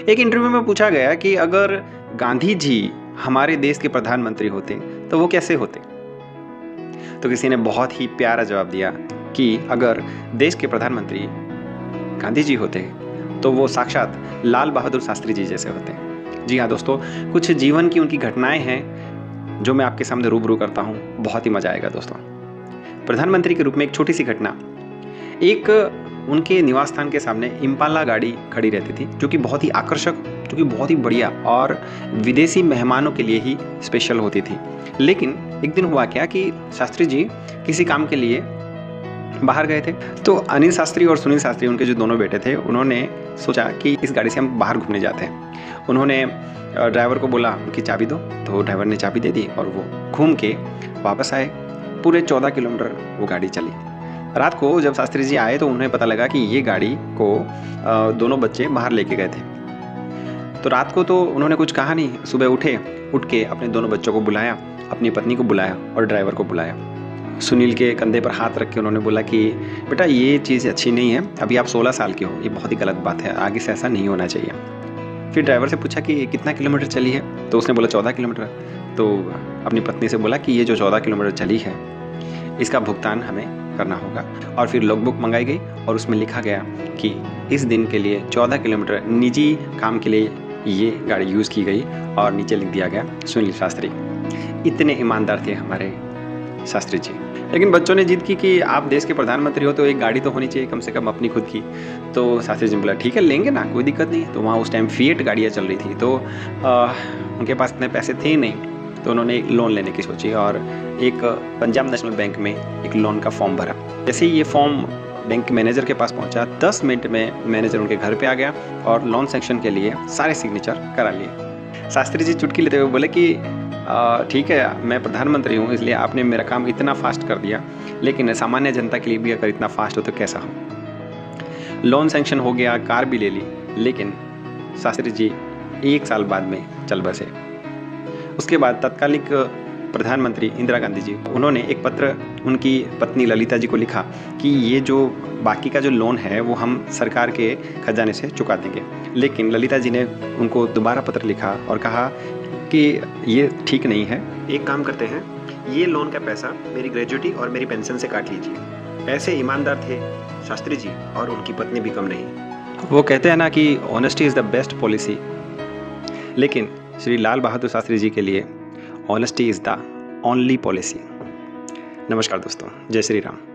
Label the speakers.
Speaker 1: एक इंटरव्यू में पूछा गया कि अगर गांधी जी हमारे देश के प्रधानमंत्री होते तो वो कैसे होते। तो किसी ने बहुत ही प्यारा जवाब दिया कि अगर देश के प्रधानमंत्री गांधी जी होते तो वो साक्षात लाल बहादुर शास्त्री जी जैसे होते। जी हाँ दोस्तों, कुछ जीवन की उनकी घटनाएं हैं जो मैं आपके सामने रूबरू करता हूँ। बहुत ही मजा आएगा दोस्तों। प्रधानमंत्री के रूप में एक छोटी सी घटना, एक उनके निवास स्थान के सामने इम्पाला गाड़ी खड़ी रहती थी जो कि बहुत ही आकर्षक, जो कि बहुत ही बढ़िया और विदेशी मेहमानों के लिए ही स्पेशल होती थी। लेकिन एक दिन हुआ क्या कि शास्त्री जी किसी काम के लिए बाहर गए थे। तो अनिल शास्त्री और सुनील शास्त्री, उनके जो दोनों बेटे थे, उन्होंने सोचा कि इस गाड़ी से हम बाहर घूमने जाते हैं। उन्होंने ड्राइवर को बोला उनकी चाबी दो, तो ड्राइवर ने चाबी दे दी और वो घूम के वापस आए। पूरे 14 किलोमीटर वो गाड़ी चली। रात को जब शास्त्री जी आए तो उन्हें पता लगा कि ये गाड़ी को दोनों बच्चे बाहर लेके गए थे। तो रात को तो उन्होंने कुछ कहा नहीं। सुबह उठ के अपने दोनों बच्चों को बुलाया, अपनी पत्नी को बुलाया और ड्राइवर को बुलाया। सुनील के कंधे पर हाथ रख के उन्होंने बोला कि बेटा ये चीज़ अच्छी नहीं है, अभी आप 16 साल के हो, ये बहुत ही गलत बात है, आगे से ऐसा नहीं होना चाहिए। फिर ड्राइवर से पूछा कि कितना किलोमीटर चली है, तो उसने बोला 14 किलोमीटर। तो अपनी पत्नी से बोला कि ये जो 14 किलोमीटर चली है इसका भुगतान हमें करना होगा। और फिर लॉगबुक मंगाई गई और उसमें लिखा गया कि इस दिन के लिए 14 किलोमीटर निजी काम के लिए ये गाड़ी यूज़ की गई और नीचे लिख दिया गया सुनील शास्त्री। इतने ईमानदार थे हमारे शास्त्री जी। लेकिन बच्चों ने जिद की कि आप देश के प्रधानमंत्री हो तो एक गाड़ी तो होनी चाहिए कम से कम अपनी खुद की। तो शास्त्री जी ने बोला ठीक है, लेंगे ना, कोई दिक्कत नहीं। तो वहाँ उस टाइम फिएट गाड़ियाँ चल रही थी, तो उनके पास इतने पैसे थे नहीं। तो उन्होंने एक लोन लेने की सोची और एक पंजाब नेशनल बैंक में एक लोन का फॉर्म भरा। जैसे ही ये फॉर्म बैंक मैनेजर के पास पहुंचा, 10 मिनट में मैनेजर उनके घर पे आ गया और लोन सेक्शन के लिए सारे सिग्नेचर करा लिए। शास्त्री जी चुटकी लेते हुए बोले कि ठीक है, मैं प्रधानमंत्री हूँ इसलिए आपने मेरा काम इतना फास्ट कर दिया, लेकिन सामान्य जनता के लिए भी अगर इतना फास्ट हो तो कैसा हो। लोन सैंक्शन हो गया, कार भी ले ली, लेकिन शास्त्री जी 1 साल बाद में चल बसे। उसके बाद तत्कालिक प्रधानमंत्री इंदिरा गांधी जी, उन्होंने एक पत्र उनकी पत्नी ललिता जी को लिखा कि ये जो बाकी का जो लोन है वो हम सरकार के खजाने से चुका देंगे। लेकिन ललिता जी ने उनको दोबारा पत्र लिखा और कहा कि ये ठीक नहीं है, एक काम करते हैं, ये लोन का पैसा मेरी ग्रेजुएटी और मेरी पेंशन से काट लीजिए। ऐसे ईमानदार थे शास्त्री जी और उनकी पत्नी भी कम नहीं। वो कहते हैं ना कि honesty is the best policy, लेकिन श्री लाल बहादुर शास्त्री जी के लिए honesty is the only policy. नमस्कार दोस्तों, जय श्री राम।